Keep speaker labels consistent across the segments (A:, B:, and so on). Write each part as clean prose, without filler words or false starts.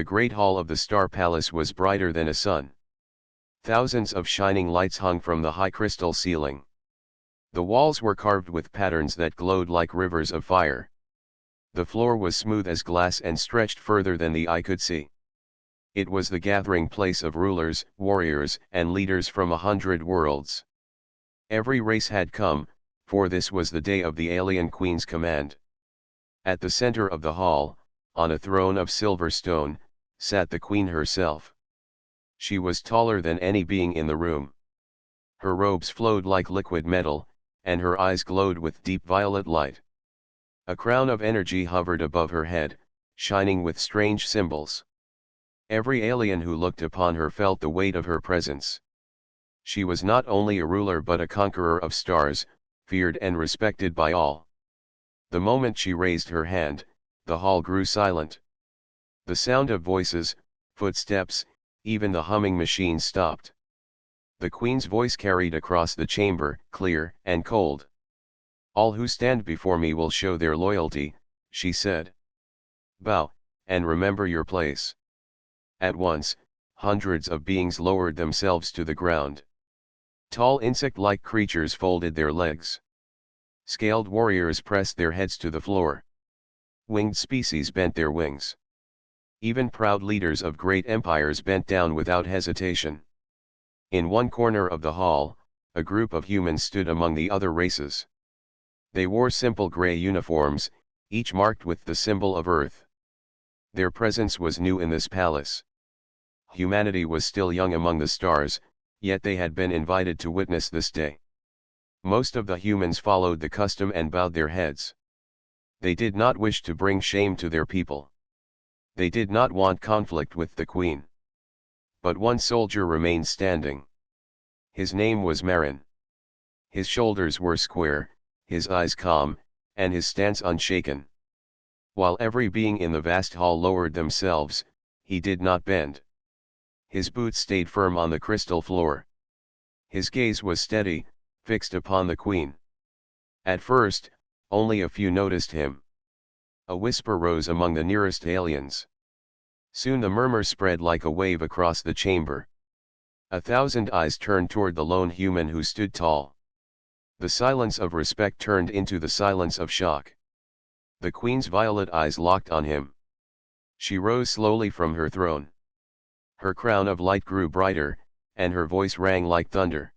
A: The great hall of the Star Palace was brighter than a sun. Thousands of shining lights hung from the high crystal ceiling. The walls were carved with patterns that glowed like rivers of fire. The floor was smooth as glass and stretched further than the eye could see. It was the gathering place of rulers, warriors, and leaders from 100 worlds. Every race had come, for this was the day of the alien queen's command. At the center of the hall, on a throne of silver stone, sat the queen herself. She was taller than any being in the room. Her robes flowed like liquid metal, and her eyes glowed with deep violet light. A crown of energy hovered above her head, shining with strange symbols. Every alien who looked upon her felt the weight of her presence. She was not only a ruler but a conqueror of stars, feared and respected by all. The moment she raised her hand, the hall grew silent. The sound of voices, footsteps, even the humming machine stopped. The queen's voice carried across the chamber, clear and cold. "All who stand before me will show their loyalty," she said. "Bow, and remember your place." At once, hundreds of beings lowered themselves to the ground. Tall insect-like creatures folded their legs. Scaled warriors pressed their heads to the floor. Winged species bent their wings. Even proud leaders of great empires bent down without hesitation. In one corner of the hall, a group of humans stood among the other races. They wore simple gray uniforms, each marked with the symbol of Earth. Their presence was new in this palace. Humanity was still young among the stars, yet they had been invited to witness this day. Most of the humans followed the custom and bowed their heads. They did not wish to bring shame to their people. They did not want conflict with the queen. But one soldier remained standing. His name was Marin. His shoulders were square, his eyes calm, and his stance unshaken. While every being in the vast hall lowered themselves, he did not bend. His boots stayed firm on the crystal floor. His gaze was steady, fixed upon the queen. At first, only a few noticed him. A whisper rose among the nearest aliens. Soon the murmur spread like a wave across the chamber. 1,000 eyes turned toward the lone human who stood tall. The silence of respect turned into the silence of shock. The queen's violet eyes locked on him. She rose slowly from her throne. Her crown of light grew brighter, and her voice rang like thunder.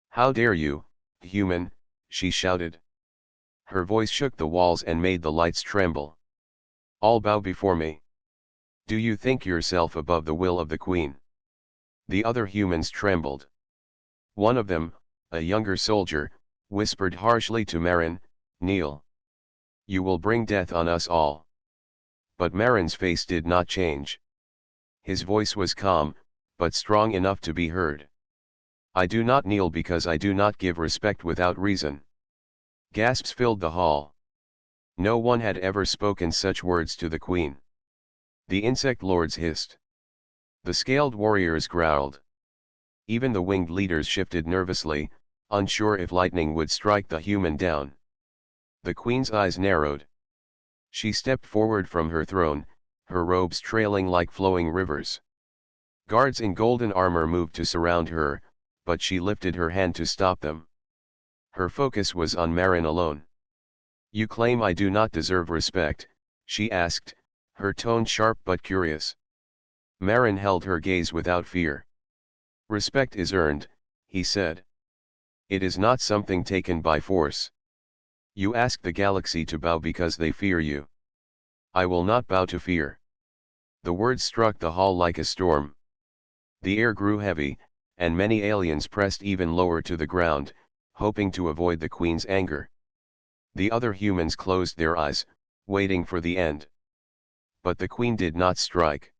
A: "How dare you, human," she shouted. Her voice shook the walls and made the lights tremble. "All bow before me. Do you think yourself above the will of the queen?" The other humans trembled. One of them, a younger soldier, whispered harshly to Marin, "Kneel. You will bring death on us all." But Marin's face did not change. His voice was calm, but strong enough to be heard. "I do not kneel because I do not give respect without reason." Gasps filled the hall. No one had ever spoken such words to the queen. The insect lords hissed. The scaled warriors growled. Even the winged leaders shifted nervously, unsure if lightning would strike the human down. The queen's eyes narrowed. She stepped forward from her throne, her robes trailing like flowing rivers. Guards in golden armor moved to surround her, but she lifted her hand to stop them. Her focus was on Marin alone. "You claim I do not deserve respect?" she asked, her tone sharp but curious. Marin held her gaze without fear. "Respect is earned," he said. "It is not something taken by force. You ask the galaxy to bow because they fear you. I will not bow to fear." The words struck the hall like a storm. The air grew heavy, and many aliens pressed even lower to the ground, hoping to avoid the queen's anger. The other humans closed their eyes, waiting for the end. But the queen did not strike.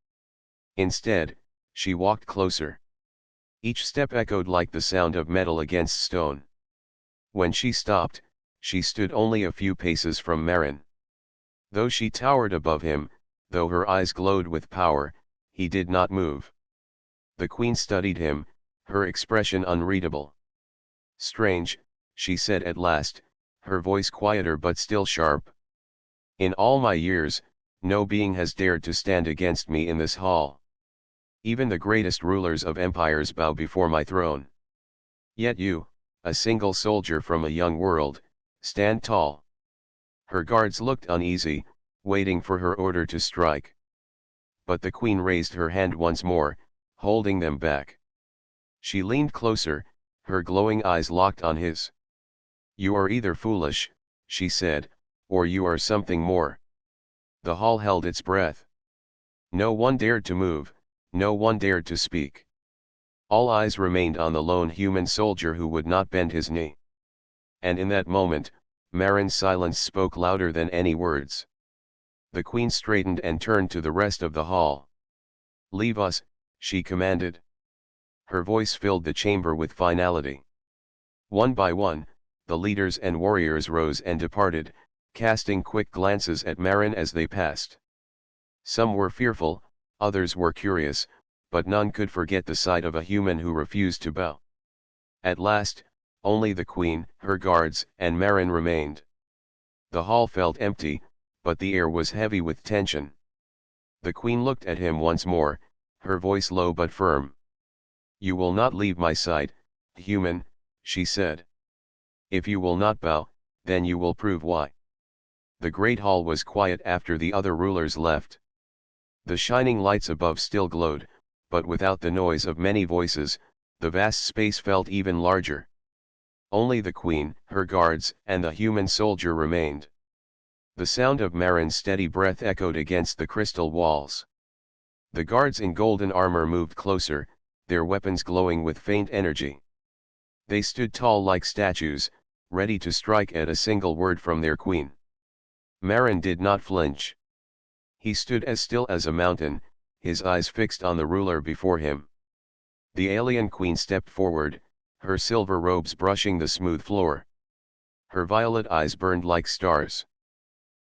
A: Instead, she walked closer. Each step echoed like the sound of metal against stone. When she stopped, she stood only a few paces from Marin. Though she towered above him, though her eyes glowed with power, he did not move. The queen studied him, her expression unreadable. "Strange," she said at last, her voice quieter but still sharp. "In all my years, no being has dared to stand against me in this hall. Even the greatest rulers of empires bow before my throne. Yet you, a single soldier from a young world, stand tall." Her guards looked uneasy, waiting for her order to strike. But the queen raised her hand once more, holding them back. She leaned closer, her glowing eyes locked on his. "You are either foolish," she said, "or you are something more." The hall held its breath. No one dared to move, no one dared to speak. All eyes remained on the lone human soldier who would not bend his knee. And in that moment, Marin's silence spoke louder than any words. The queen straightened and turned to the rest of the hall. "Leave us," she commanded. Her voice filled the chamber with finality. One by one, the leaders and warriors rose and departed, casting quick glances at Marin as they passed. Some were fearful, others were curious, but none could forget the sight of a human who refused to bow. At last, only the queen, her guards, and Marin remained. The hall felt empty, but the air was heavy with tension. The queen looked at him once more, her voice low but firm. "You will not leave my sight, human," she said. "If you will not bow, then you will prove why." The great hall was quiet after the other rulers left. The shining lights above still glowed, but without the noise of many voices, the vast space felt even larger. Only the queen, her guards, and the human soldier remained. The sound of Marin's steady breath echoed against the crystal walls. The guards in golden armor moved closer, their weapons glowing with faint energy. They stood tall like statues, ready to strike at a single word from their queen. Marin did not flinch. He stood as still as a mountain, his eyes fixed on the ruler before him. The alien queen stepped forward, her silver robes brushing the smooth floor. Her violet eyes burned like stars.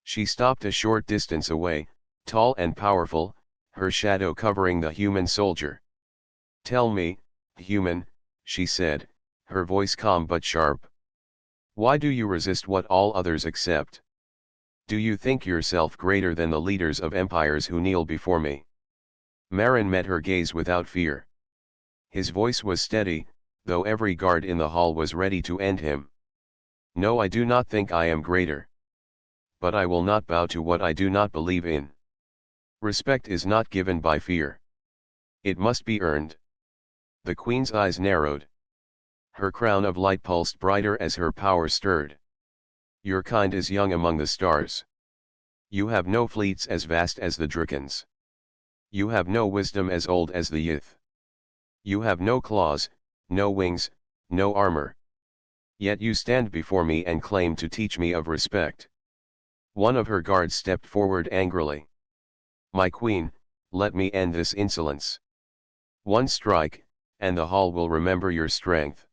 A: She stopped a short distance away, tall and powerful, her shadow covering the human soldier. "Tell me, human," she said, her voice calm but sharp. "Why do you resist what all others accept? Do you think yourself greater than the leaders of empires who kneel before me?" Marin met her gaze without fear. His voice was steady, though every guard in the hall was ready to end him. "No, I do not think I am greater. But I will not bow to what I do not believe in. Respect is not given by fear. It must be earned." The queen's eyes narrowed. Her crown of light pulsed brighter as her power stirred. "Your kind is young among the stars. You have no fleets as vast as the Dracons. You have no wisdom as old as the Yith. You have no claws, no wings, no armor. Yet you stand before me and claim to teach me of respect." One of her guards stepped forward angrily. "My queen, let me end this insolence. One strike, and the hall will remember your strength."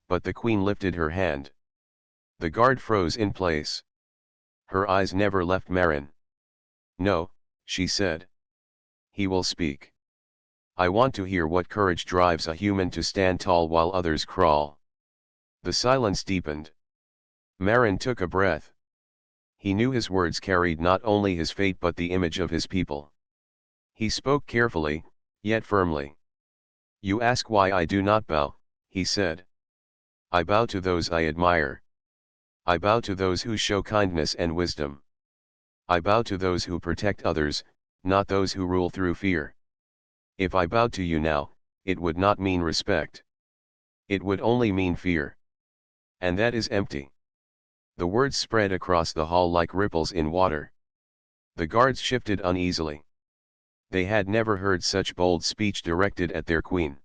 A: But the queen lifted her hand. The guard froze in place. Her eyes never left Marin. "No," she said. "He will speak. I want to hear what courage drives a human to stand tall while others crawl." The silence deepened. Marin took a breath. He knew his words carried not only his fate but the image of his people. He spoke carefully, yet firmly. "You ask why I do not bow," he said. "I bow to those I admire. I bow to those who show kindness and wisdom. I bow to those who protect others, not those who rule through fear. If I bowed to you now, it would not mean respect. It would only mean fear. And that is empty." The words spread across the hall like ripples in water. The guards shifted uneasily. They had never heard such bold speech directed at their queen.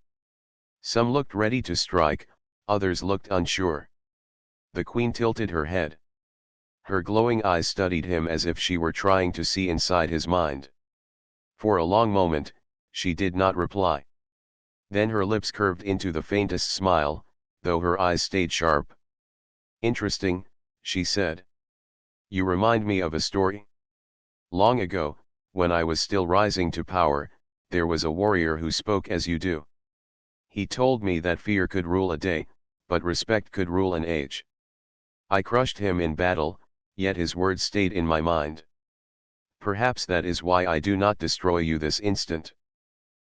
A: Some looked ready to strike, others looked unsure. The queen tilted her head. Her glowing eyes studied him as if she were trying to see inside his mind. For a long moment, she did not reply. Then her lips curved into the faintest smile, though her eyes stayed sharp. "Interesting," she said. "You remind me of a story. Long ago, when I was still rising to power, there was a warrior who spoke as you do. He told me that fear could rule a day, but respect could rule an age. I crushed him in battle, yet his words stayed in my mind. Perhaps that is why I do not destroy you this instant.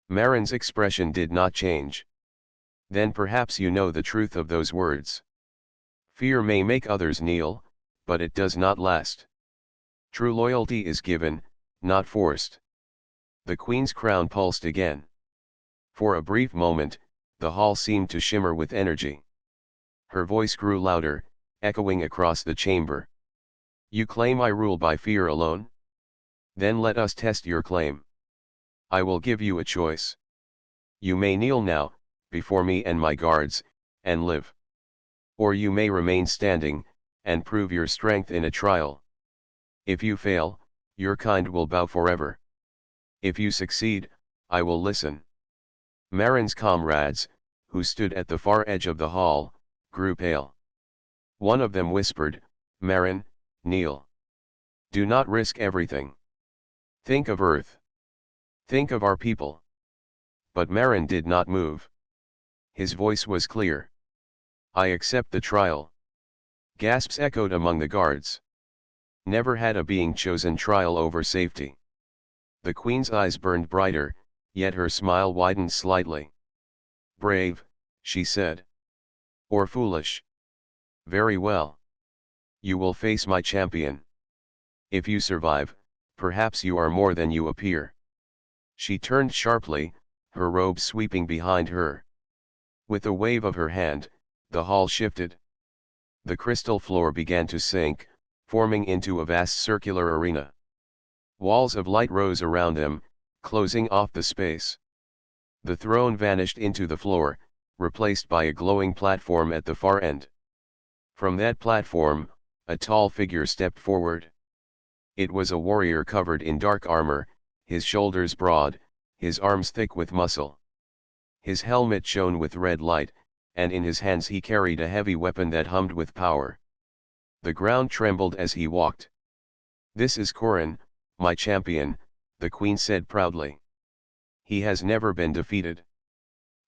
A: Marin's expression did not change. Then perhaps you know the truth of those words. Fear may make others kneel, but it does not last. True loyalty is given, not forced. The queen's crown pulsed again. For a brief moment, the hall seemed to shimmer with energy. Her voice grew louder, echoing across the chamber. You claim I rule by fear alone? Then let us test your claim. I will give you a choice. You may kneel now, before me and my guards, and live. Or you may remain standing, and prove your strength in a trial. If you fail, your kind will bow forever. If you succeed, I will listen. Marin's comrades, who stood at the far edge of the hall, grew pale. One of them whispered, Marin, kneel. Do not risk everything. Think of Earth. Think of our people. But Marin did not move. His voice was clear. I accept the trial. Gasps echoed among the guards. Never had a being chosen trial over safety. The queen's eyes burned brighter, yet her smile widened slightly. Brave, she said. Or foolish? Very well. You will face my champion. If you survive, perhaps you are more than you appear. She turned sharply, her robe sweeping behind her. With a wave of her hand, the hall shifted. The crystal floor began to sink, forming into a vast circular arena. Walls of light rose around them, closing off the space. The throne vanished into the floor, replaced by a glowing platform at the far end. From that platform, a tall figure stepped forward. It was a warrior covered in dark armor, his shoulders broad, his arms thick with muscle. His helmet shone with red light, and in his hands he carried a heavy weapon that hummed with power. The ground trembled as he walked. This is Corin, my champion, the queen said proudly. He has never been defeated.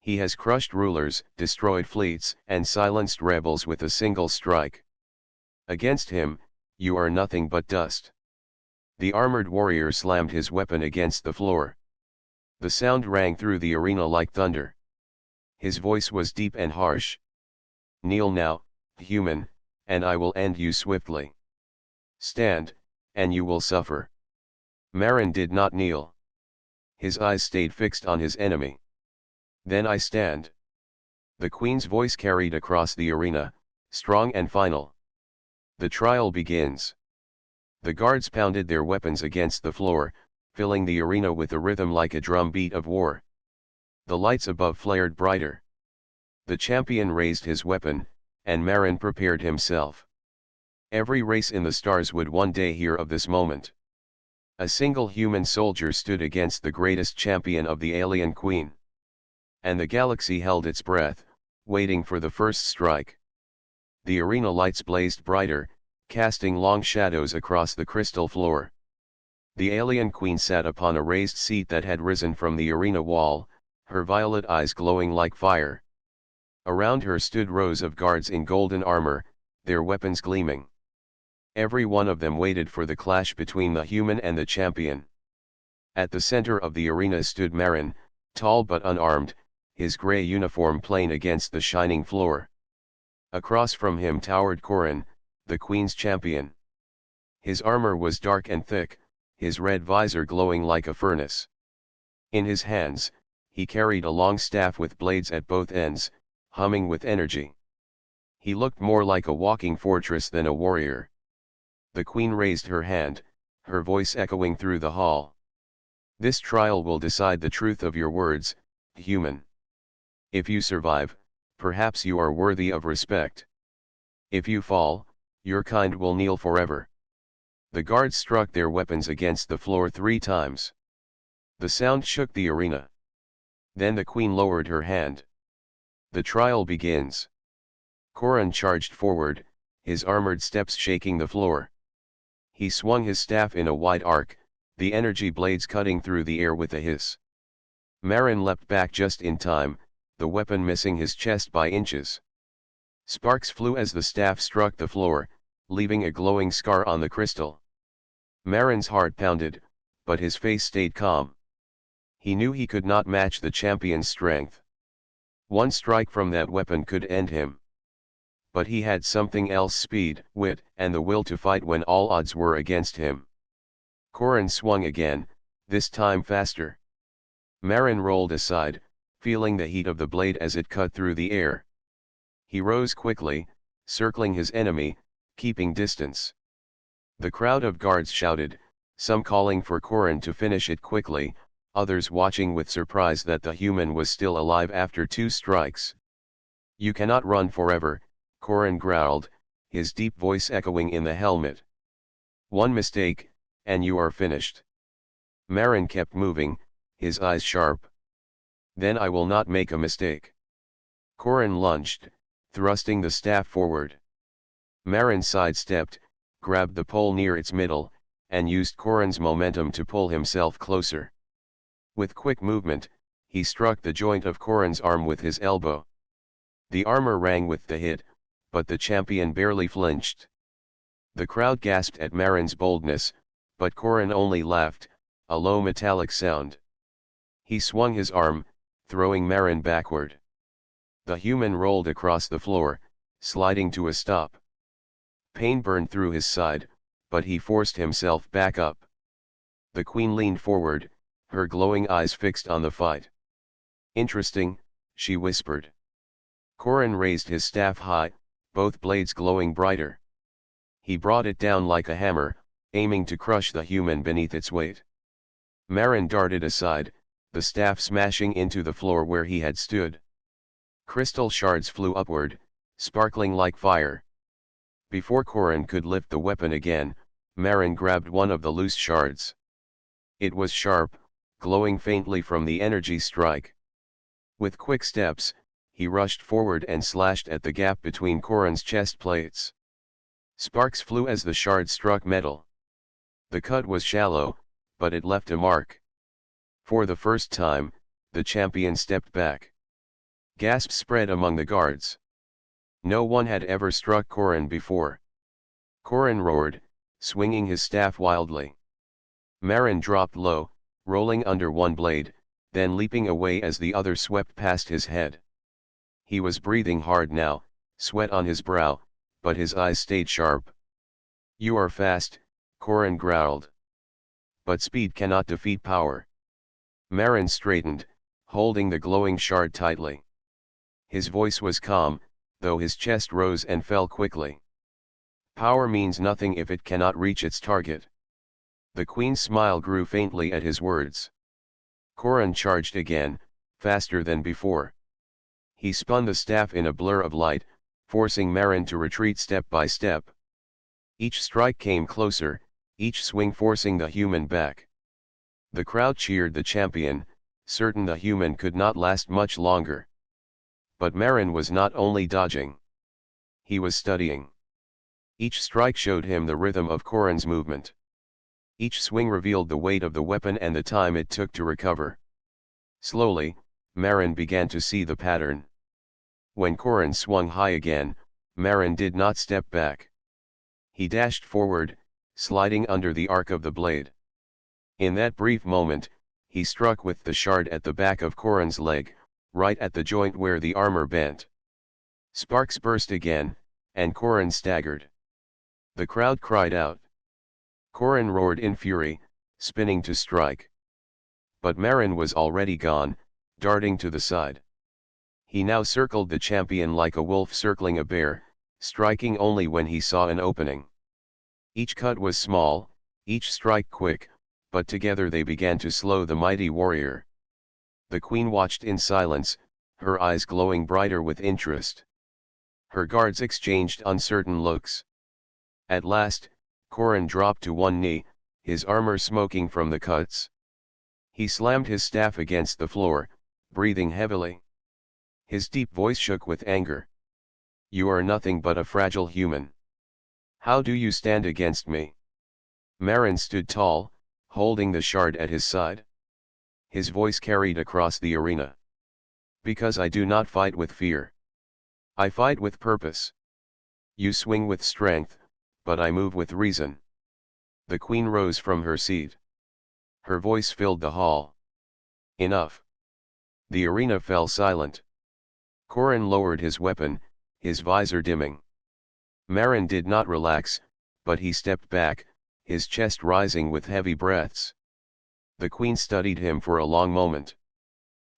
A: He has crushed rulers, destroyed fleets, and silenced rebels with a single strike. Against him, you are nothing but dust. The armored warrior slammed his weapon against the floor. The sound rang through the arena like thunder. His voice was deep and harsh. Kneel now, human, and I will end you swiftly. Stand, and you will suffer. Marin did not kneel. His eyes stayed fixed on his enemy. Then I stand. The queen's voice carried across the arena, strong and final. The trial begins. The guards pounded their weapons against the floor, filling the arena with a rhythm like a drum beat of war. The lights above flared brighter. The champion raised his weapon, and Marin prepared himself. Every race in the stars would one day hear of this moment. A single human soldier stood against the greatest champion of the alien queen. And the galaxy held its breath, waiting for the first strike. The arena lights blazed brighter, casting long shadows across the crystal floor. The alien queen sat upon a raised seat that had risen from the arena wall, her violet eyes glowing like fire. Around her stood rows of guards in golden armor, their weapons gleaming. Every one of them waited for the clash between the human and the champion. At the center of the arena stood Marin, tall but unarmed, his gray uniform plain against the shining floor. Across from him towered Corin, the queen's champion. His armor was dark and thick, his red visor glowing like a furnace. In his hands, he carried a long staff with blades at both ends, humming with energy. He looked more like a walking fortress than a warrior. The queen raised her hand, her voice echoing through the hall. This trial will decide the truth of your words, human. If you survive, perhaps you are worthy of respect. If you fall, your kind will kneel forever. The guards struck their weapons against the floor 3 times. The sound shook the arena. Then the queen lowered her hand. The trial begins. Corin charged forward, his armored steps shaking the floor. He swung his staff in a wide arc, the energy blades cutting through the air with a hiss. Marin leapt back just in time, the weapon missing his chest by inches. Sparks flew as the staff struck the floor, leaving a glowing scar on the crystal. Marin's heart pounded, but his face stayed calm. He knew he could not match the champion's strength. One strike from that weapon could end him. But he had something else: speed, wit, and the will to fight when all odds were against him. Corrin swung again, this time faster. Marin rolled aside, feeling the heat of the blade as it cut through the air. He rose quickly, circling his enemy, keeping distance. The crowd of guards shouted, some calling for Corrin to finish it quickly, others watching with surprise that the human was still alive after 2 strikes. "You cannot run forever," Corrin growled, his deep voice echoing in the helmet. "One mistake, and you are finished." Marin kept moving, his eyes sharp. "Then I will not make a mistake." Corrin lunged, thrusting the staff forward. Marin sidestepped, grabbed the pole near its middle, and used Corrin's momentum to pull himself closer. With quick movement, he struck the joint of Corrin's arm with his elbow. The armor rang with the hit, but the champion barely flinched. The crowd gasped at Marin's boldness, but Corrin only laughed, a low metallic sound. He swung his arm, throwing Marin backward. The human rolled across the floor, sliding to a stop. Pain burned through his side, but he forced himself back up. The queen leaned forward, her glowing eyes fixed on the fight. "Interesting," she whispered. Corrin raised his staff high, both blades glowing brighter. He brought it down like a hammer, aiming to crush the human beneath its weight. Marin darted aside, the staff smashing into the floor where he had stood. Crystal shards flew upward, sparkling like fire. Before Corrin could lift the weapon again, Marin grabbed one of the loose shards. It was sharp, glowing faintly from the energy strike. With quick steps, he rushed forward and slashed at the gap between Corrin's chest plates. Sparks flew as the shard struck metal. The cut was shallow, but it left a mark. For the first time, the champion stepped back. Gasps spread among the guards. No one had ever struck Corrin before. Corrin roared, swinging his staff wildly. Marin dropped low, rolling under one blade, then leaping away as the other swept past his head. He was breathing hard now, sweat on his brow, but his eyes stayed sharp. "You are fast," Corrin growled. "But speed cannot defeat power." Marin straightened, holding the glowing shard tightly. His voice was calm, though his chest rose and fell quickly. "Power means nothing if it cannot reach its target." The queen's smile grew faintly at his words. Corrin charged again, faster than before. He spun the staff in a blur of light, forcing Marin to retreat step by step. Each strike came closer, each swing forcing the human back. The crowd cheered the champion, certain the human could not last much longer. But Marin was not only dodging. He was studying. Each strike showed him the rhythm of Corrin's movement. Each swing revealed the weight of the weapon and the time it took to recover. Slowly, Marin began to see the pattern. When Corrin swung high again, Marin did not step back. He dashed forward, sliding under the arc of the blade. In that brief moment, he struck with the shard at the back of Corrin's leg, right at the joint where the armor bent. Sparks burst again, and Corrin staggered. The crowd cried out. Corrin roared in fury, spinning to strike. But Marin was already gone, darting to the side. He now circled the champion like a wolf circling a bear, striking only when he saw an opening. Each cut was small, each strike quick, but together they began to slow the mighty warrior. The queen watched in silence, her eyes glowing brighter with interest. Her guards exchanged uncertain looks. At last, Corrin dropped to one knee, his armor smoking from the cuts. He slammed his staff against the floor, breathing heavily. His deep voice shook with anger. "You are nothing but a fragile human. How do you stand against me?" Marin stood tall, holding the shard at his side. His voice carried across the arena. "Because I do not fight with fear. I fight with purpose. You swing with strength, but I move with reason." The queen rose from her seat. Her voice filled the hall. Enough. The arena fell silent. Corin lowered his weapon, his visor dimming. Marin did not relax, but he stepped back, his chest rising with heavy breaths. The queen studied him for a long moment.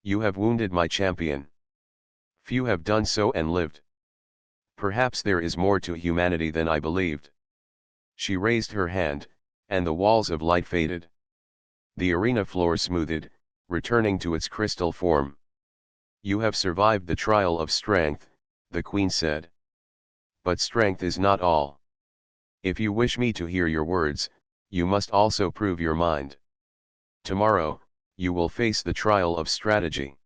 A: You have wounded my champion. Few have done so and lived. Perhaps there is more to humanity than I believed. She raised her hand, and the walls of light faded. The arena floor smoothed, returning to its crystal form. You have survived the trial of strength, the queen said. But strength is not all. If you wish me to hear your words, you must also prove your mind. Tomorrow, you will face the trial of strategy.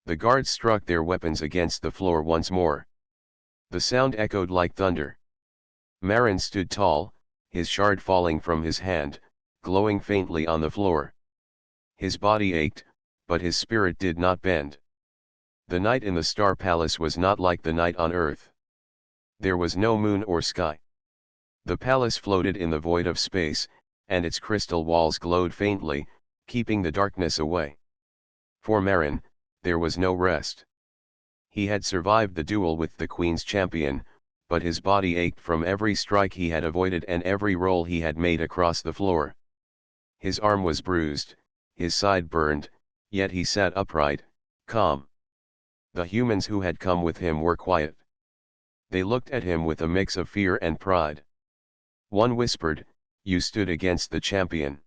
A: The guards struck their weapons against the floor once more. The sound echoed like thunder. Marin stood tall, his shard falling from his hand, glowing faintly on the floor. His body ached, but his spirit did not bend. The night in the Star Palace was not like the night on Earth. There was no moon or sky. The palace floated in the void of space, and its crystal walls glowed faintly, keeping the darkness away. For Marin, there was no rest. He had survived the duel with the Queen's champion, but his body ached from every strike he had avoided and every roll he had made across the floor. His arm was bruised, his side burned, yet he sat upright, calm. The humans who had come with him were quiet. They looked at him with a mix of fear and pride. One whispered, "You stood against the champion.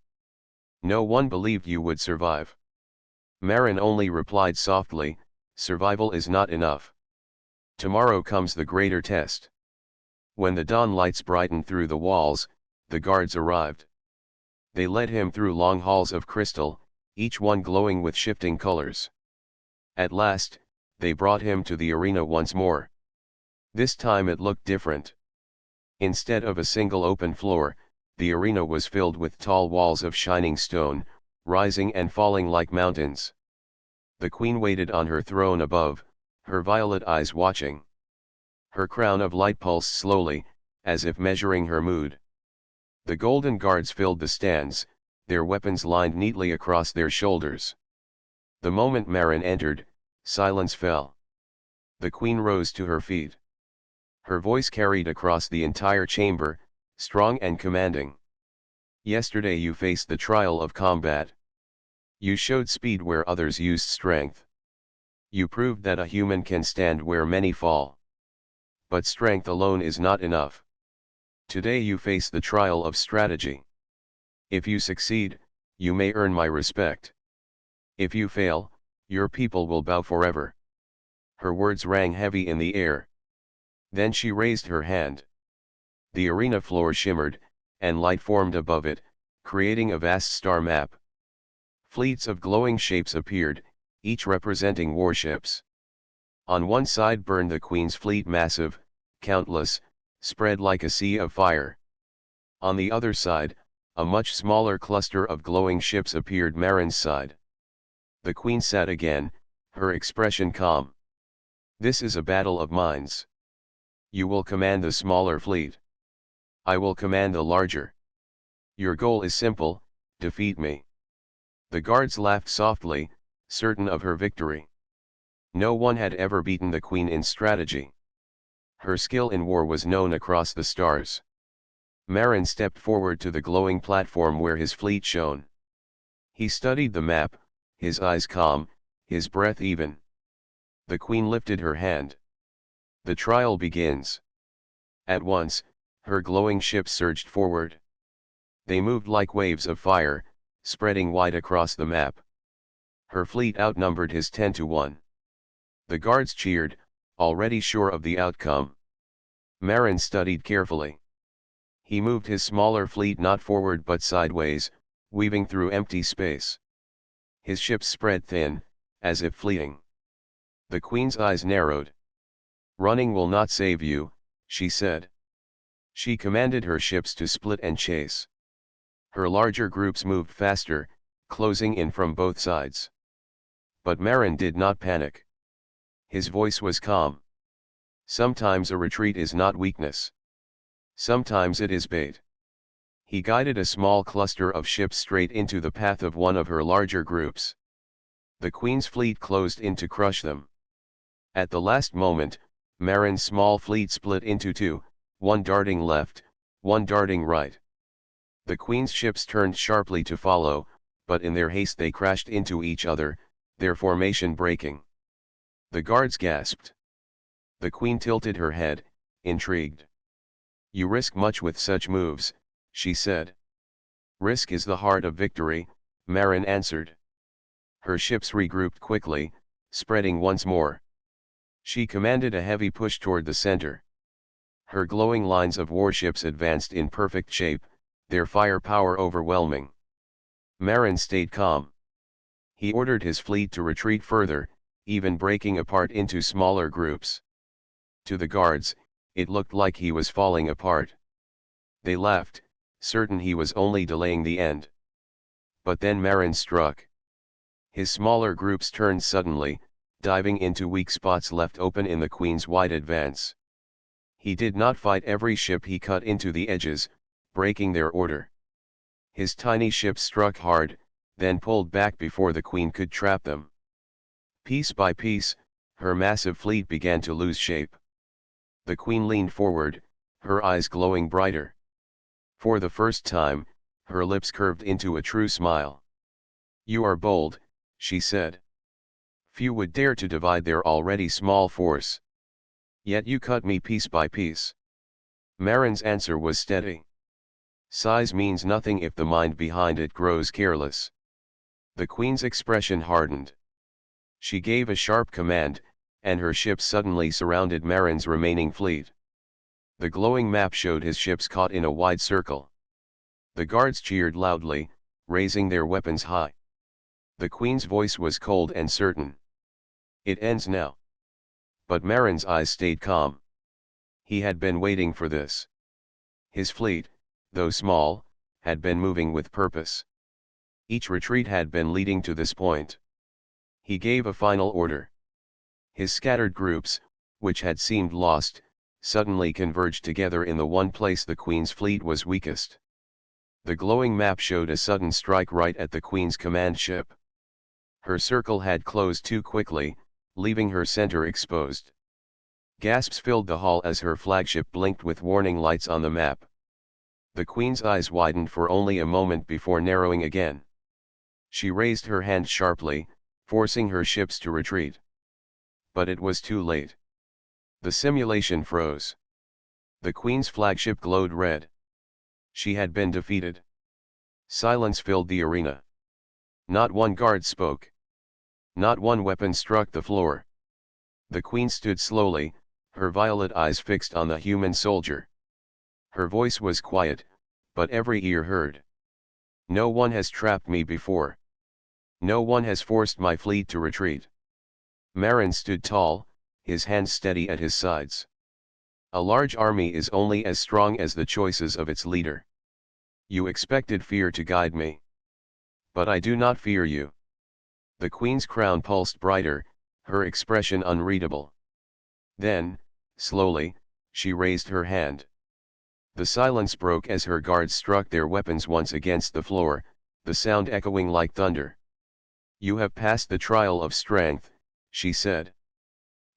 A: No one believed you would survive." Marin only replied softly, "Survival is not enough. Tomorrow comes the greater test." When the dawn lights brightened through the walls, the guards arrived. They led him through long halls of crystal, each one glowing with shifting colors. At last, they brought him to the arena once more. This time it looked different. Instead of a single open floor, the arena was filled with tall walls of shining stone, rising and falling like mountains. The queen waited on her throne above, her violet eyes watching. Her crown of light pulsed slowly, as if measuring her mood. The golden guards filled the stands, their weapons lined neatly across their shoulders. The moment Marin entered, silence fell. The queen rose to her feet. Her voice carried across the entire chamber, strong and commanding. "Yesterday you faced the trial of combat. You showed speed where others used strength. You proved that a human can stand where many fall. But strength alone is not enough. Today you face the trial of strategy. If you succeed, you may earn my respect. If you fail, your people will bow forever." Her words rang heavy in the air. Then she raised her hand. The arena floor shimmered, and light formed above it, creating a vast star map. Fleets of glowing shapes appeared, each representing warships. On one side burned the Queen's fleet, massive, countless, spread like a sea of fire. On the other side, a much smaller cluster of glowing ships appeared, Marin's side. The Queen sat again, her expression calm. "This is a battle of minds. You will command the smaller fleet. I will command the larger. Your goal is simple: defeat me." The guards laughed softly, certain of her victory. No one had ever beaten the Queen in strategy. Her skill in war was known across the stars. Marin stepped forward to the glowing platform where his fleet shone. He studied the map, his eyes calm, his breath even. The Queen lifted her hand. "The trial begins." At once, her glowing ships surged forward. They moved like waves of fire, spreading wide across the map. Her fleet outnumbered his 10-1. The guards cheered, already sure of the outcome. Marin studied carefully. He moved his smaller fleet not forward but sideways, weaving through empty space. His ships spread thin, as if fleeting. The Queen's eyes narrowed. "Running will not save you," she said. She commanded her ships to split and chase. Her larger groups moved faster, closing in from both sides. But Marin did not panic. His voice was calm. "Sometimes a retreat is not weakness. Sometimes it is bait." He guided a small cluster of ships straight into the path of one of her larger groups. The Queen's fleet closed in to crush them. At the last moment, Marin's small fleet split into two, one darting left, one darting right. The Queen's ships turned sharply to follow, but in their haste they crashed into each other, their formation breaking. The guards gasped. The Queen tilted her head, intrigued. "You risk much with such moves," she said. "Risk is the heart of victory," Marin answered. Her ships regrouped quickly, spreading once more. She commanded a heavy push toward the center. Her glowing lines of warships advanced in perfect shape, their firepower overwhelming. Marin stayed calm. He ordered his fleet to retreat further, even breaking apart into smaller groups. To the guards, it looked like he was falling apart. They laughed, certain he was only delaying the end. But then Marin struck. His smaller groups turned suddenly, diving into weak spots left open in the Queen's wide advance. He did not fight every ship, he cut into the edges, breaking their order. His tiny ships struck hard, then pulled back before the Queen could trap them. Piece by piece, her massive fleet began to lose shape. The Queen leaned forward, her eyes glowing brighter. For the first time, her lips curved into a true smile. "You are bold," she said. "Few would dare to divide their already small force. Yet you cut me piece by piece." Marin's answer was steady. "Size means nothing if the mind behind it grows careless." The Queen's expression hardened. She gave a sharp command, and her ships suddenly surrounded Marin's remaining fleet. The glowing map showed his ships caught in a wide circle. The guards cheered loudly, raising their weapons high. The Queen's voice was cold and certain. "It ends now." But Marin's eyes stayed calm. He had been waiting for this. His fleet, though small, had been moving with purpose. Each retreat had been leading to this point. He gave a final order. His scattered groups, which had seemed lost, suddenly converged together in the one place the Queen's fleet was weakest. The glowing map showed a sudden strike right at the Queen's command ship. Her circle had closed too quickly, leaving her center exposed. Gasps filled the hall as her flagship blinked with warning lights on the map. The Queen's eyes widened for only a moment before narrowing again. She raised her hand sharply, forcing her ships to retreat. But it was too late. The simulation froze. The Queen's flagship glowed red. She had been defeated. Silence filled the arena. Not one guard spoke. Not one weapon struck the floor. The Queen stood slowly, her violet eyes fixed on the human soldier. Her voice was quiet, but every ear heard. "No one has trapped me before. No one has forced my fleet to retreat." Marin stood tall, his hands steady at his sides. "A large army is only as strong as the choices of its leader. You expected fear to guide me. But I do not fear you." The Queen's crown pulsed brighter, her expression unreadable. Then, slowly, she raised her hand. The silence broke as her guards struck their weapons once against the floor, the sound echoing like thunder. "You have passed the trial of strength," she said.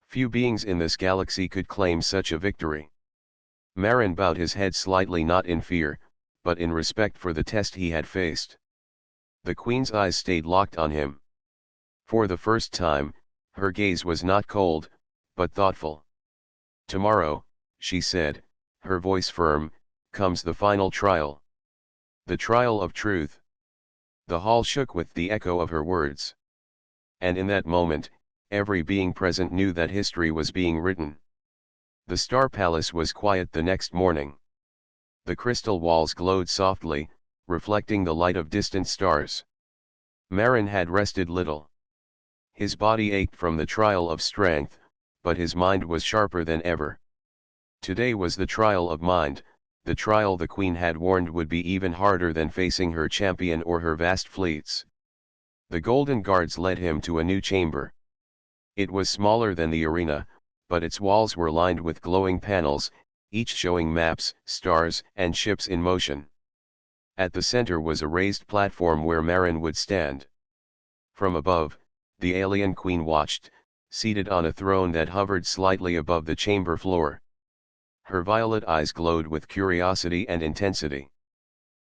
A: "Few beings in this galaxy could claim such a victory." Marin bowed his head slightly, not in fear, but in respect for the test he had faced. The Queen's eyes stayed locked on him. For the first time, her gaze was not cold, but thoughtful. "Tomorrow," she said, her voice firm, "comes the final trial. The trial of truth." The hall shook with the echo of her words. And in that moment, every being present knew that history was being written. The Star Palace was quiet the next morning. The crystal walls glowed softly, reflecting the light of distant stars. Marin had rested little. His body ached from the trial of strength, but his mind was sharper than ever. Today was the trial of mind, the trial the Queen had warned would be even harder than facing her champion or her vast fleets. The Golden Guards led him to a new chamber. It was smaller than the arena, but its walls were lined with glowing panels, each showing maps, stars, and ships in motion. At the center was a raised platform where Marin would stand. From above, the alien queen watched, seated on a throne that hovered slightly above the chamber floor. Her violet eyes glowed with curiosity and intensity.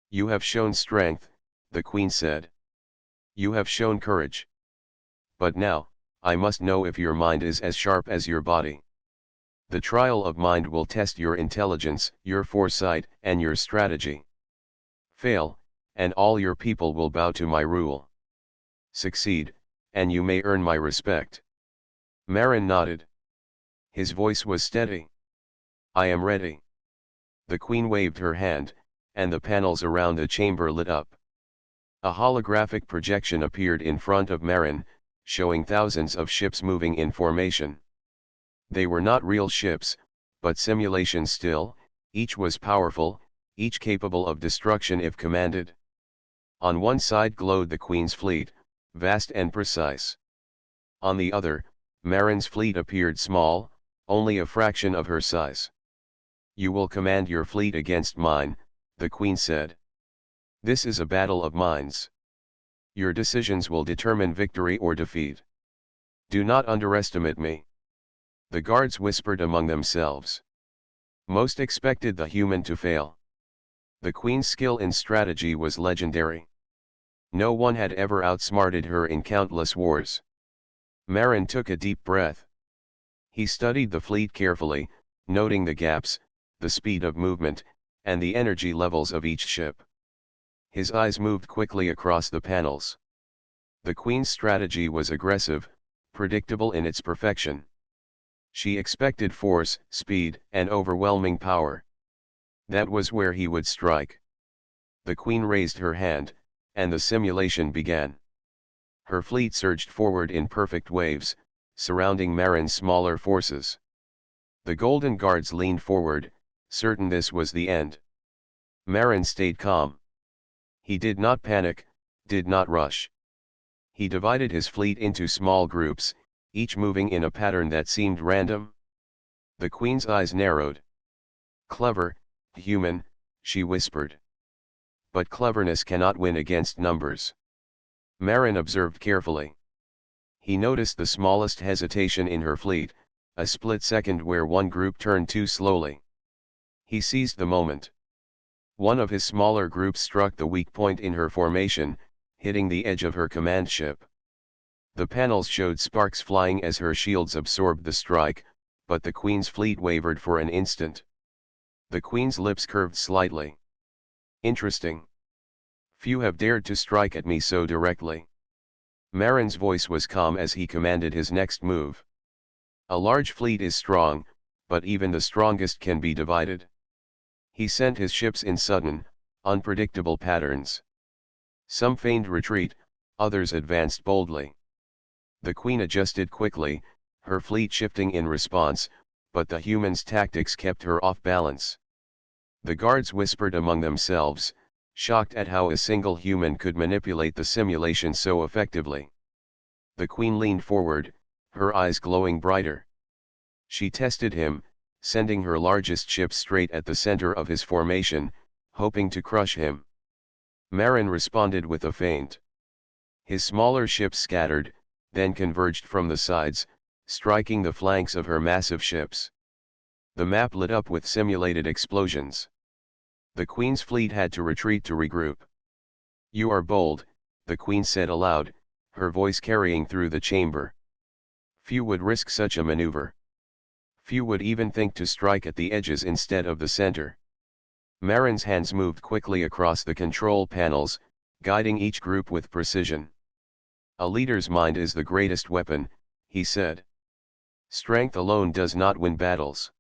A: "You have shown strength," the queen said. "You have shown courage. But now, I must know if your mind is as sharp as your body. The trial of mind will test your intelligence, your foresight, and your strategy. Fail, and all your people will bow to my rule. Succeed, and you may earn my respect." Marin nodded. His voice was steady. "I am ready." The queen waved her hand, and the panels around the chamber lit up. A holographic projection appeared in front of Marin, showing thousands of ships moving in formation. They were not real ships, but simulations still. Each was powerful, each capable of destruction if commanded. On one side glowed the Queen's fleet, vast and precise. On the other, Marin's fleet appeared small, only a fraction of her size. "You will command your fleet against mine," the Queen said. "This is a battle of minds. Your decisions will determine victory or defeat. Do not underestimate me." The guards whispered among themselves. Most expected the human to fail. The Queen's skill in strategy was legendary. No one had ever outsmarted her in countless wars. Marin took a deep breath. He studied the fleet carefully, noting the gaps, the speed of movement, and the energy levels of each ship. His eyes moved quickly across the panels. The Queen's strategy was aggressive, predictable in its perfection. She expected force, speed, and overwhelming power. That was where he would strike. The Queen raised her hand, and the simulation began. Her fleet surged forward in perfect waves, surrounding Marin's smaller forces. The Golden Guards leaned forward, certain this was the end. Marin stayed calm. He did not panic, did not rush. He divided his fleet into small groups, each moving in a pattern that seemed random. The Queen's eyes narrowed. "Clever, human," she whispered. "But cleverness cannot win against numbers." Marin observed carefully. He noticed the smallest hesitation in her fleet, a split second where one group turned too slowly. He seized the moment. One of his smaller groups struck the weak point in her formation, hitting the edge of her command ship. The panels showed sparks flying as her shields absorbed the strike, but the Queen's fleet wavered for an instant. The Queen's lips curved slightly. "Interesting. Few have dared to strike at me so directly." Marin's voice was calm as he commanded his next move. "A large fleet is strong, but even the strongest can be divided." He sent his ships in sudden, unpredictable patterns. Some feigned retreat, others advanced boldly. The Queen adjusted quickly, her fleet shifting in response, but the humans' tactics kept her off balance. The guards whispered among themselves, shocked at how a single human could manipulate the simulation so effectively. The Queen leaned forward, her eyes glowing brighter. She tested him, sending her largest ship straight at the center of his formation, hoping to crush him. Marin responded with a feint. His smaller ships scattered, then converged from the sides, striking the flanks of her massive ships. The map lit up with simulated explosions. The Queen's fleet had to retreat to regroup. "You are bold," the Queen said aloud, her voice carrying through the chamber. "Few would risk such a maneuver. Few would even think to strike at the edges instead of the center." Marin's hands moved quickly across the control panels, guiding each group with precision. "A leader's mind is the greatest weapon," he said. "Strength alone does not win battles.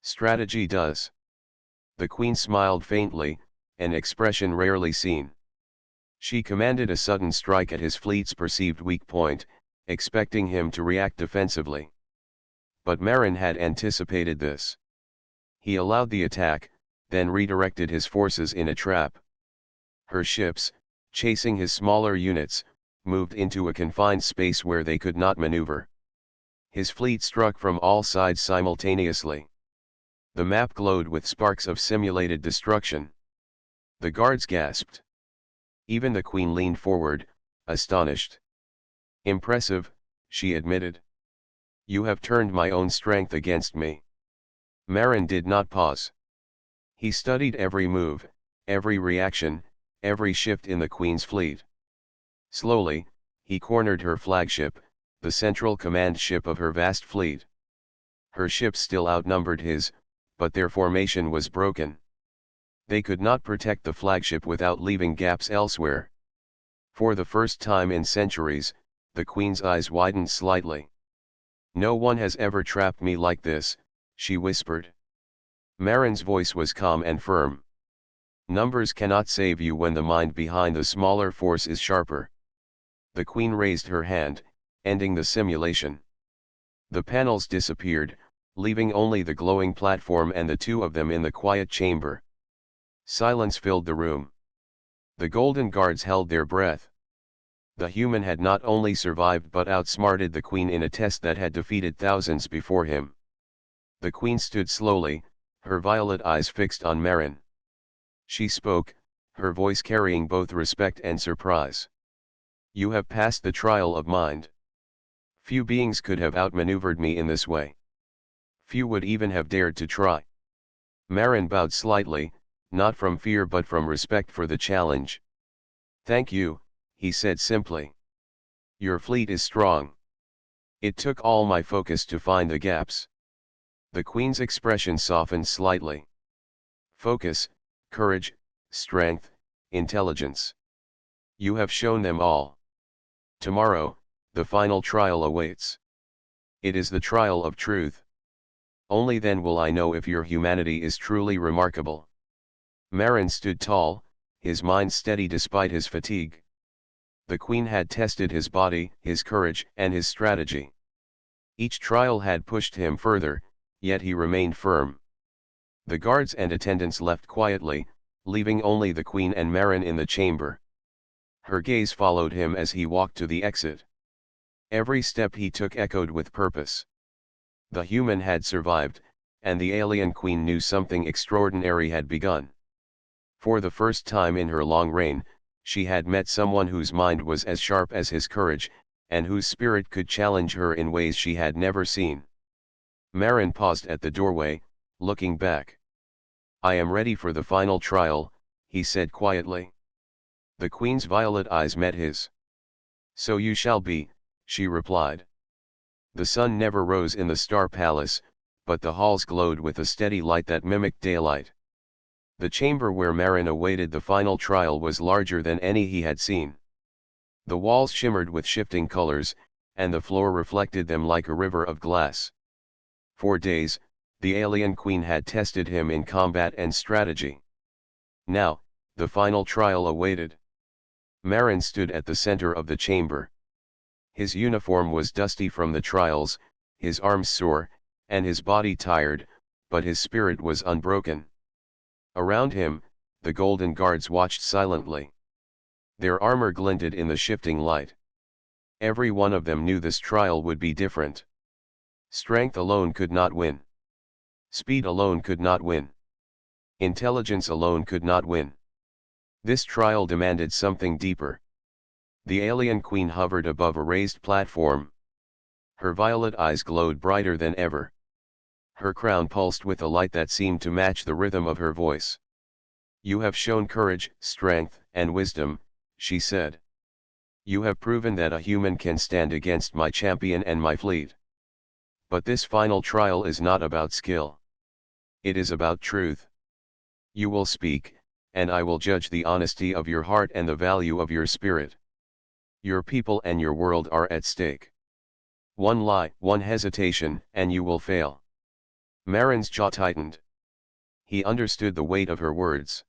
A: Strategy does." The Queen smiled faintly, an expression rarely seen. She commanded a sudden strike at his fleet's perceived weak point, expecting him to react defensively. But Marin had anticipated this. He allowed the attack, then redirected his forces in a trap. Her ships, chasing his smaller units, moved into a confined space where they could not maneuver. His fleet struck from all sides simultaneously. The map glowed with sparks of simulated destruction. The guards gasped. Even the queen leaned forward, astonished. Impressive, she admitted. You have turned my own strength against me. Marin did not pause. He studied every move, every reaction, every shift in the queen's fleet. Slowly, he cornered her flagship, the central command ship of her vast fleet. Her ships still outnumbered his, but their formation was broken. They could not protect the flagship without leaving gaps elsewhere. For the first time in centuries, the queen's eyes widened slightly. No one has ever trapped me like this, she whispered. Marin's voice was calm and firm. Numbers cannot save you when the mind behind the smaller force is sharper. The queen raised her hand, ending the simulation. The panels disappeared, leaving only the glowing platform and the two of them in the quiet chamber. Silence filled the room. The golden guards held their breath. The human had not only survived but outsmarted the queen in a test that had defeated thousands before him. The queen stood slowly, her violet eyes fixed on Marin. She spoke, her voice carrying both respect and surprise. You have passed the trial of mind. Few beings could have outmaneuvered me in this way. Few would even have dared to try. Marin bowed slightly, not from fear but from respect for the challenge. Thank you, he said simply. Your fleet is strong. It took all my focus to find the gaps. The queen's expression softened slightly. Focus, courage, strength, intelligence. You have shown them all. Tomorrow, the final trial awaits. It is the trial of truth. Only then will I know if your humanity is truly remarkable. Marin stood tall, his mind steady despite his fatigue. The queen had tested his body, his courage, and his strategy. Each trial had pushed him further, yet he remained firm. The guards and attendants left quietly, leaving only the queen and Marin in the chamber. Her gaze followed him as he walked to the exit. Every step he took echoed with purpose. The human had survived, and the alien queen knew something extraordinary had begun. For the first time in her long reign, she had met someone whose mind was as sharp as his courage, and whose spirit could challenge her in ways she had never seen. Marin paused at the doorway, looking back. I am ready for the final trial, he said quietly. The queen's violet eyes met his. So you shall be, she replied. The sun never rose in the Star Palace, but the halls glowed with a steady light that mimicked daylight. The chamber where Marin awaited the final trial was larger than any he had seen. The walls shimmered with shifting colors, and the floor reflected them like a river of glass. For days, the alien queen had tested him in combat and strategy. Now, the final trial awaited. Marin stood at the center of the chamber. His uniform was dusty from the trials, his arms sore, and his body tired, but his spirit was unbroken. Around him, the golden guards watched silently. Their armor glinted in the shifting light. Every one of them knew this trial would be different. Strength alone could not win. Speed alone could not win. Intelligence alone could not win. This trial demanded something deeper. The alien queen hovered above a raised platform. Her violet eyes glowed brighter than ever. Her crown pulsed with a light that seemed to match the rhythm of her voice. You have shown courage, strength, and wisdom, she said. You have proven that a human can stand against my champion and my fleet. But this final trial is not about skill. It is about truth. You will speak, and I will judge the honesty of your heart and the value of your spirit. Your people and your world are at stake. One lie, one hesitation, and you will fail. Marin's jaw tightened. He understood the weight of her words.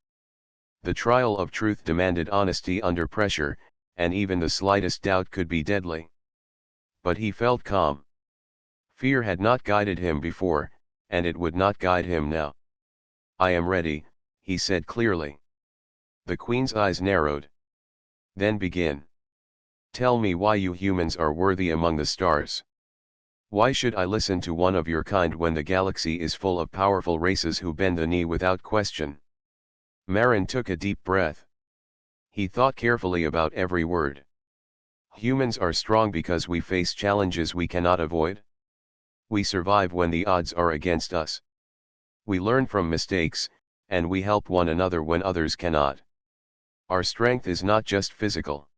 A: The trial of truth demanded honesty under pressure, and even the slightest doubt could be deadly. But he felt calm. Fear had not guided him before, and it would not guide him now. I am ready, he said clearly. The queen's eyes narrowed. Then begin. Tell me why you humans are worthy among the stars. Why should I listen to one of your kind when the galaxy is full of powerful races who bend the knee without question? Marin took a deep breath. He thought carefully about every word. Humans are strong because we face challenges we cannot avoid. We survive when the odds are against us. We learn from mistakes, and we help one another when others cannot. Our strength is not just physical.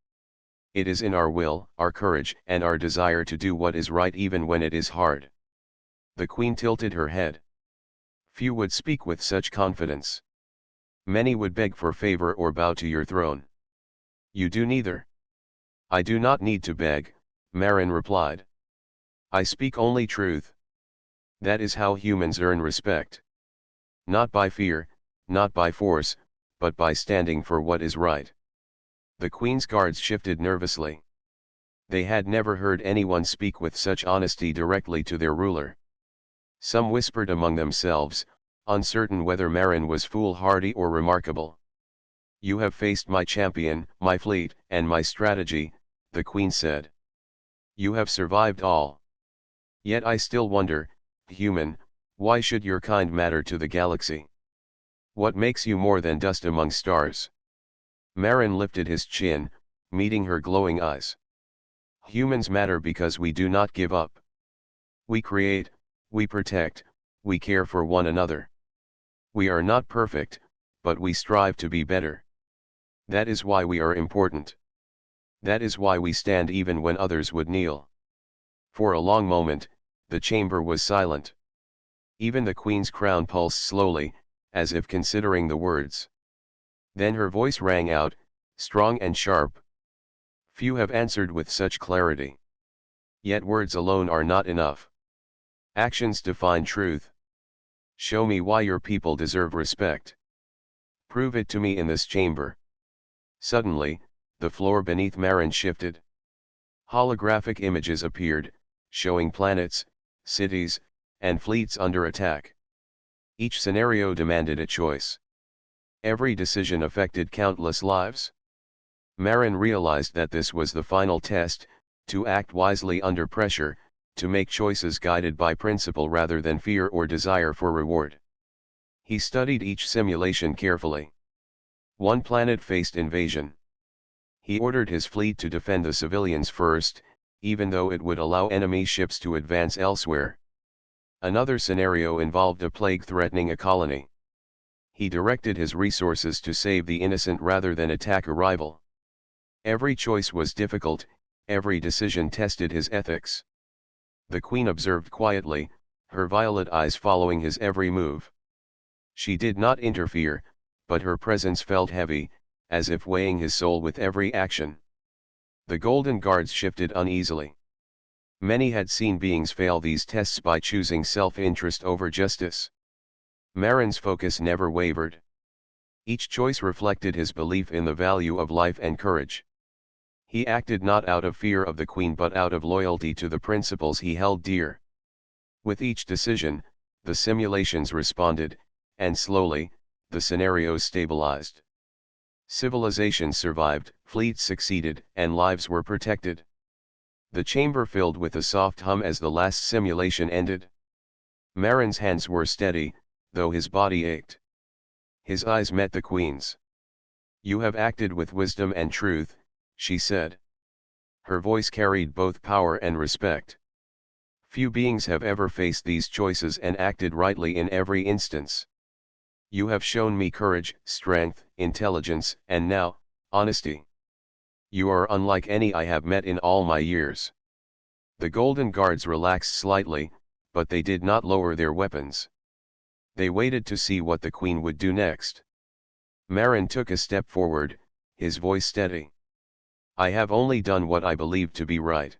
A: It is in our will, our courage, and our desire to do what is right even when it is hard. The queen tilted her head. Few would speak with such confidence. Many would beg for favor or bow to your throne. You do neither. I do not need to beg, Marin replied. I speak only truth. That is how humans earn respect. Not by fear, not by force, but by standing for what is right. The queen's guards shifted nervously. They had never heard anyone speak with such honesty directly to their ruler. Some whispered among themselves, uncertain whether Marin was foolhardy or remarkable. You have faced my champion, my fleet, and my strategy, the queen said. You have survived all. Yet I still wonder, human, why should your kind matter to the galaxy? What makes you more than dust among stars? Marin lifted his chin, meeting her glowing eyes. Humans matter because we do not give up. We create, we protect, we care for one another. We are not perfect, but we strive to be better. That is why we are important. That is why we stand even when others would kneel. For a long moment, the chamber was silent. Even the queen's crown pulsed slowly, as if considering the words. Then her voice rang out, strong and sharp. Few have answered with such clarity. Yet words alone are not enough. Actions define truth. Show me why your people deserve respect. Prove it to me in this chamber. Suddenly, the floor beneath Marin shifted. Holographic images appeared, showing planets, cities, and fleets under attack. Each scenario demanded a choice. Every decision affected countless lives. Marin realized that this was the final test, to act wisely under pressure, to make choices guided by principle rather than fear or desire for reward. He studied each simulation carefully. One planet faced invasion. He ordered his fleet to defend the civilians first, even though it would allow enemy ships to advance elsewhere. Another scenario involved a plague threatening a colony. He directed his resources to save the innocent rather than attack a rival. Every choice was difficult, every decision tested his ethics. The queen observed quietly, her violet eyes following his every move. She did not interfere, but her presence felt heavy, as if weighing his soul with every action. The golden guards shifted uneasily. Many had seen beings fail these tests by choosing self-interest over justice. Marin's focus never wavered. Each choice reflected his belief in the value of life and courage. He acted not out of fear of the queen but out of loyalty to the principles he held dear. With each decision, the simulations responded, and slowly, the scenarios stabilized. Civilizations survived, fleets succeeded, and lives were protected. The chamber filled with a soft hum as the last simulation ended. Marin's hands were steady, though his body ached. His eyes met the queen's. You have acted with wisdom and truth, she said. Her voice carried both power and respect. Few beings have ever faced these choices and acted rightly in every instance. You have shown me courage, strength, intelligence, and now, honesty. You are unlike any I have met in all my years. The golden guards relaxed slightly, but they did not lower their weapons. They waited to see what the queen would do next. Marin took a step forward, his voice steady. I have only done what I believe to be right.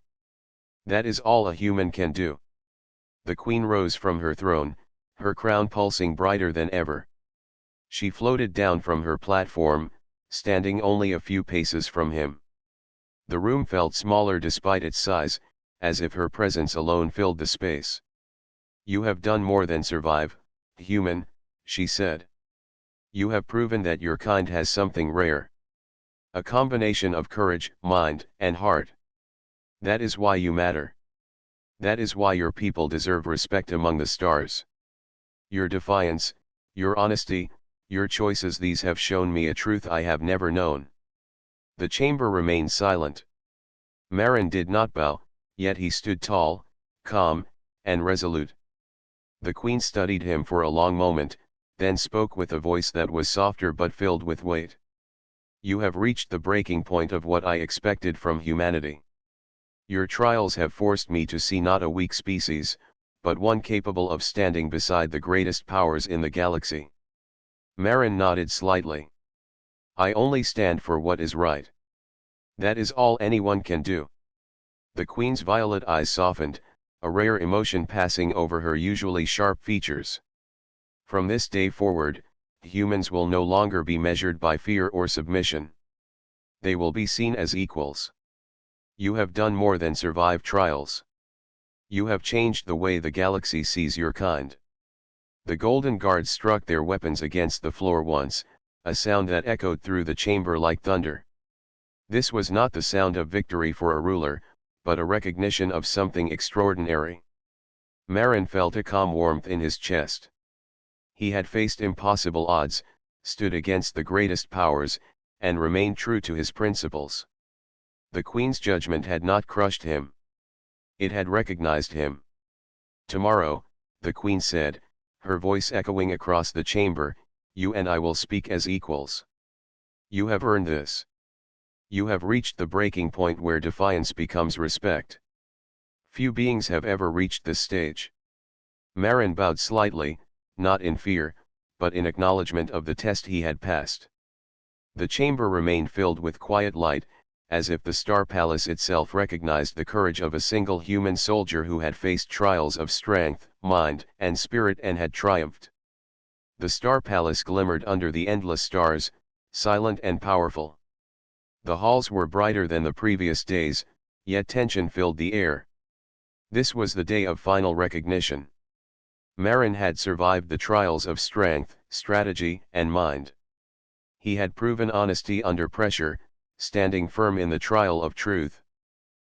A: That is all a human can do. The queen rose from her throne, her crown pulsing brighter than ever. She floated down from her platform, standing only a few paces from him. The room felt smaller despite its size, as if her presence alone filled the space. You have done more than survive, human, she said. You have proven that your kind has something rare. A combination of courage, mind, and heart. That is why you matter. That is why your people deserve respect among the stars. Your defiance, your honesty, Your choices these have shown me a truth I have never known. The chamber remained silent. Marin did not bow, yet he stood tall, calm, and resolute. The queen studied him for a long moment, then spoke with a voice that was softer but filled with weight. You have reached the breaking point of what I expected from humanity. Your trials have forced me to see not a weak species, but one capable of standing beside the greatest powers in the galaxy. Marin nodded slightly. I only stand for what is right. That is all anyone can do. The queen's violet eyes softened, a rare emotion passing over her usually sharp features. From this day forward, humans will no longer be measured by fear or submission. They will be seen as equals. You have done more than survive trials. You have changed the way the galaxy sees your kind. The Golden Guards struck their weapons against the floor once, a sound that echoed through the chamber like thunder. This was not the sound of victory for a ruler, but a recognition of something extraordinary. Marin felt a calm warmth in his chest. He had faced impossible odds, stood against the greatest powers, and remained true to his principles. The queen's judgment had not crushed him. It had recognized him. Tomorrow, the queen said, her voice echoing across the chamber, you and I will speak as equals. You have earned this. You have reached the breaking point where defiance becomes respect. Few beings have ever reached this stage. Marin bowed slightly, not in fear, but in acknowledgement of the test he had passed. The chamber remained filled with quiet light, as if the Star Palace itself recognized the courage of a single human soldier who had faced trials of strength, mind, and spirit and had triumphed. The Star Palace glimmered under the endless stars, silent and powerful. The halls were brighter than the previous days, yet tension filled the air. This was the day of final recognition. Marin had survived the trials of strength, strategy, and mind. He had proven honesty under pressure, standing firm in the trial of truth.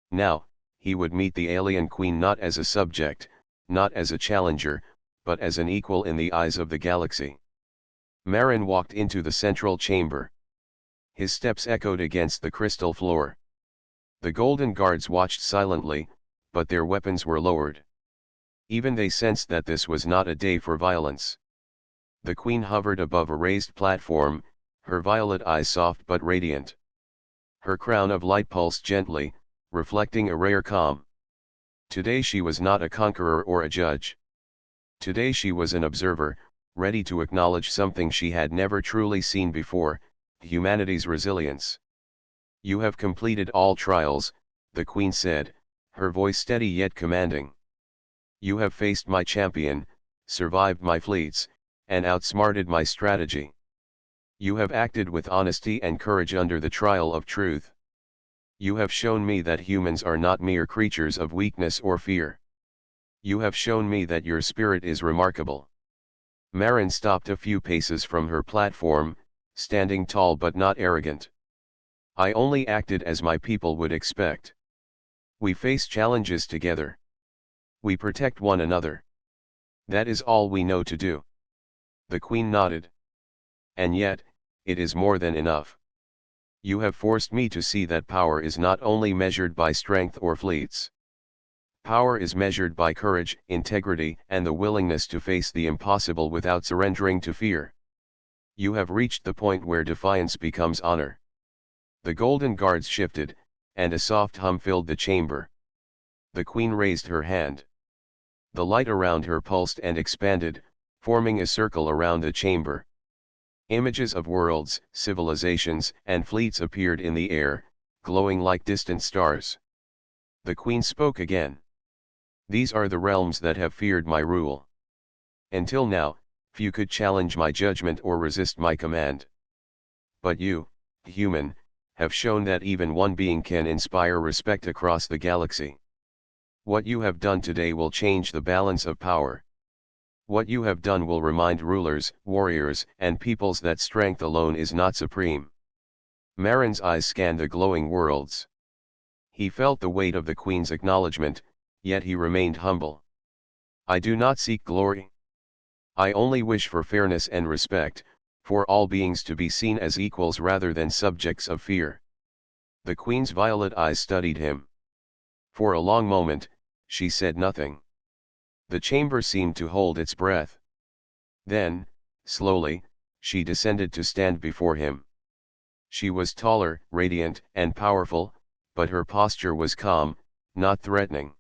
A: Now, he would meet the alien queen not as a subject, not as a challenger, but as an equal in the eyes of the galaxy. Marin walked into the central chamber. His steps echoed against the crystal floor. The Golden Guards watched silently, but their weapons were lowered. Even they sensed that this was not a day for violence. The queen hovered above a raised platform, her violet eyes soft but radiant. Her crown of light pulsed gently, reflecting a rare calm. Today she was not a conqueror or a judge. Today she was an observer, ready to acknowledge something she had never truly seen before, humanity's resilience. You have completed all trials, the queen said, her voice steady yet commanding. You have faced my champion, survived my fleets, and outsmarted my strategy. You have acted with honesty and courage under the trial of truth. You have shown me that humans are not mere creatures of weakness or fear. You have shown me that your spirit is remarkable. Marin stopped a few paces from her platform, standing tall but not arrogant. I only acted as my people would expect. We face challenges together. We protect one another. That is all we know to do. The queen nodded. And yet, it is more than enough. You have forced me to see that power is not only measured by strength or fleets. Power is measured by courage, integrity, and the willingness to face the impossible without surrendering to fear. You have reached the point where defiance becomes honor. The Golden Guards shifted, and a soft hum filled the chamber. The queen raised her hand. The light around her pulsed and expanded, forming a circle around the chamber. Images of worlds, civilizations, and fleets appeared in the air, glowing like distant stars. The queen spoke again. These are the realms that have feared my rule. Until now, few could challenge my judgment or resist my command. But you, human, have shown that even one being can inspire respect across the galaxy. What you have done today will change the balance of power. What you have done will remind rulers, warriors, and peoples that strength alone is not supreme. Marin's eyes scanned the glowing worlds. He felt the weight of the queen's acknowledgement, yet he remained humble. I do not seek glory. I only wish for fairness and respect, For all beings to be seen as equals rather than subjects of fear. The queen's violet eyes studied him. For a long moment, she said nothing. The chamber seemed to hold its breath. Then, slowly, she descended to stand before him. She was taller, radiant, and powerful, but her posture was calm, not threatening.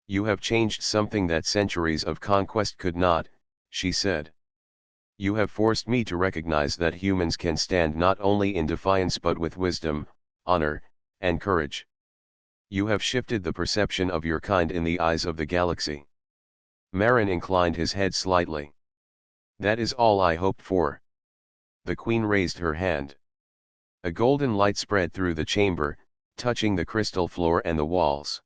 A: "You have changed something that centuries of conquest could not," she said. "You have forced me to recognize that humans can stand not only in defiance but with wisdom, honor, and courage. You have shifted the perception of your kind in the eyes of the galaxy." Marin inclined his head slightly. "That is all I hoped for." The queen raised her hand. A golden light spread through the chamber, touching the crystal floor and the walls.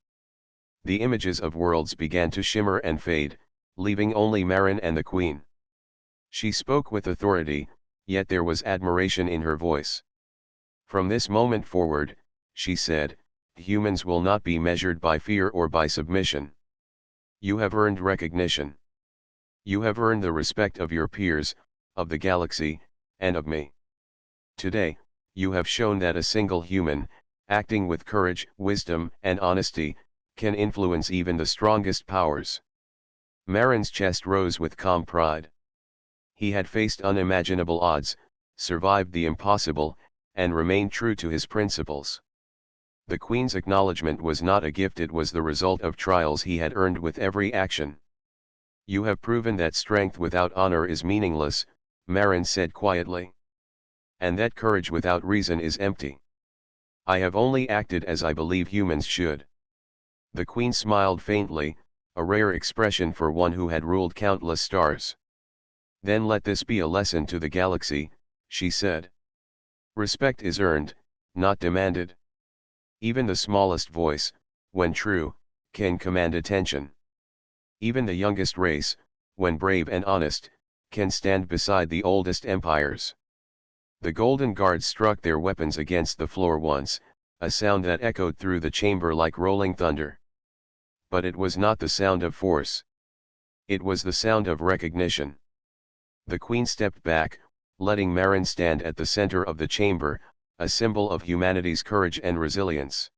A: The images of worlds began to shimmer and fade, leaving only Marin and the queen. She spoke with authority, yet there was admiration in her voice. "From this moment forward," she said, "humans will not be measured by fear or by submission. You have earned recognition. You have earned the respect of your peers, of the galaxy, and of me. Today, you have shown that a single human, acting with courage, wisdom, and honesty, can influence even the strongest powers." Marin's chest rose with calm pride. He had faced unimaginable odds, survived the impossible, and remained true to his principles. The queen's acknowledgement was not a gift, it was the result of trials he had earned with every action. "You have proven that strength without honor is meaningless," Marin said quietly. "And that courage without reason is empty. I have only acted as I believe humans should." The queen smiled faintly, a rare expression for one who had ruled countless stars. "Then let this be a lesson to the galaxy," she said. "Respect is earned, not demanded. Even the smallest voice, when true, can command attention. Even the youngest race, when brave and honest, can stand beside the oldest empires." The golden guards struck their weapons against the floor once, a sound that echoed through the chamber like rolling thunder. But it was not the sound of force. It was the sound of recognition. The queen stepped back, letting Marin stand at the center of the chamber, a symbol of humanity's courage and resilience.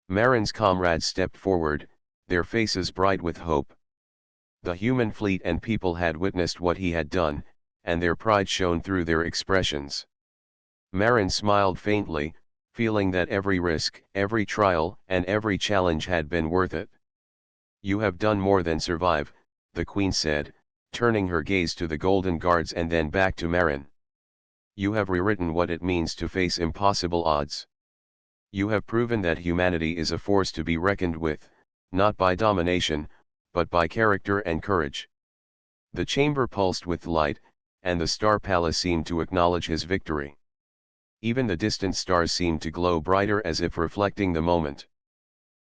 A: Marin's comrades stepped forward, their faces bright with hope. The human fleet and people had witnessed what he had done, and their pride shone through their expressions. Marin smiled faintly, feeling that every risk, every trial, and every challenge had been worth it. "You have done more than survive," the queen said, turning her gaze to the golden guards and then back to Marin. "You have rewritten what it means to face impossible odds. You have proven that humanity is a force to be reckoned with, not by domination, but by character and courage." The chamber pulsed with light, and the star palace seemed to acknowledge his victory. Even the distant stars seemed to glow brighter as if reflecting the moment.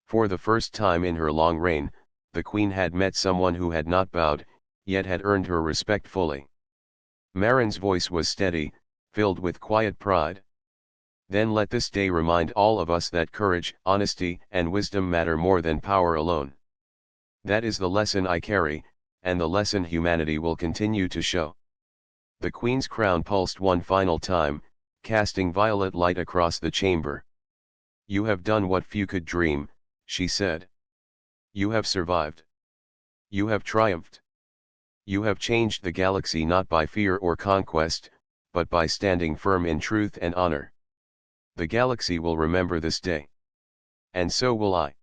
A: For the first time in her long reign, the queen had met someone who had not bowed, yet had earned her respect fully. Marin's voice was steady, filled with quiet pride. "Then let this day remind all of us that courage, honesty, and wisdom matter more than power alone. That is the lesson I carry, and the lesson humanity will continue to show." The queen's crown pulsed one final time, casting violet light across the chamber. "You have done what few could dream," she said. "You have survived. You have triumphed. You have changed the galaxy not by fear or conquest, but by standing firm in truth and honor. The galaxy will remember this day. And so will I."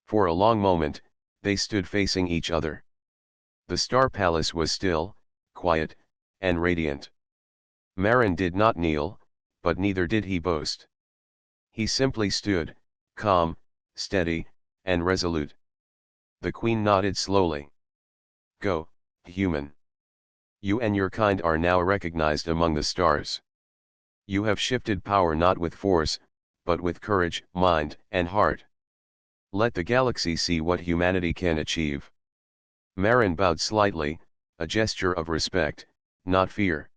A: For a long moment, they stood facing each other. The Star Palace was still, quiet, and radiant. Marin did not kneel, but neither did he boast. He simply stood, calm, steady, and resolute. The queen nodded slowly. "Go, human. You and your kind are now recognized among the stars. You have shifted power not with force, but with courage, mind, and heart. Let the galaxy see what humanity can achieve." Marin bowed slightly, a gesture of respect, not fear.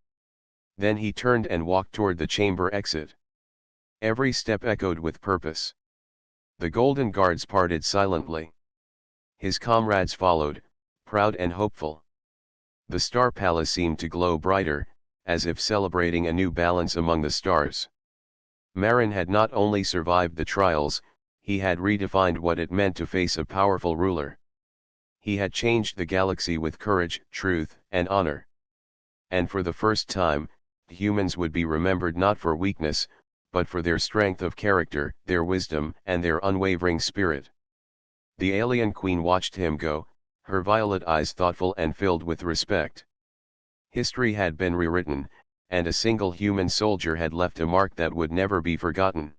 A: Then he turned and walked toward the chamber exit. Every step echoed with purpose. The golden guards parted silently. His comrades followed, proud and hopeful. The Star Palace seemed to glow brighter, as if celebrating a new balance among the stars. Marin had not only survived the trials, he had redefined what it meant to face a powerful ruler. He had changed the galaxy with courage, truth, and honor. And for the first time, humans would be remembered not for weakness, but for their strength of character, their wisdom, and their unwavering spirit. The alien queen watched him go, her violet eyes thoughtful and filled with respect. History had been rewritten, and a single human soldier had left a mark that would never be forgotten.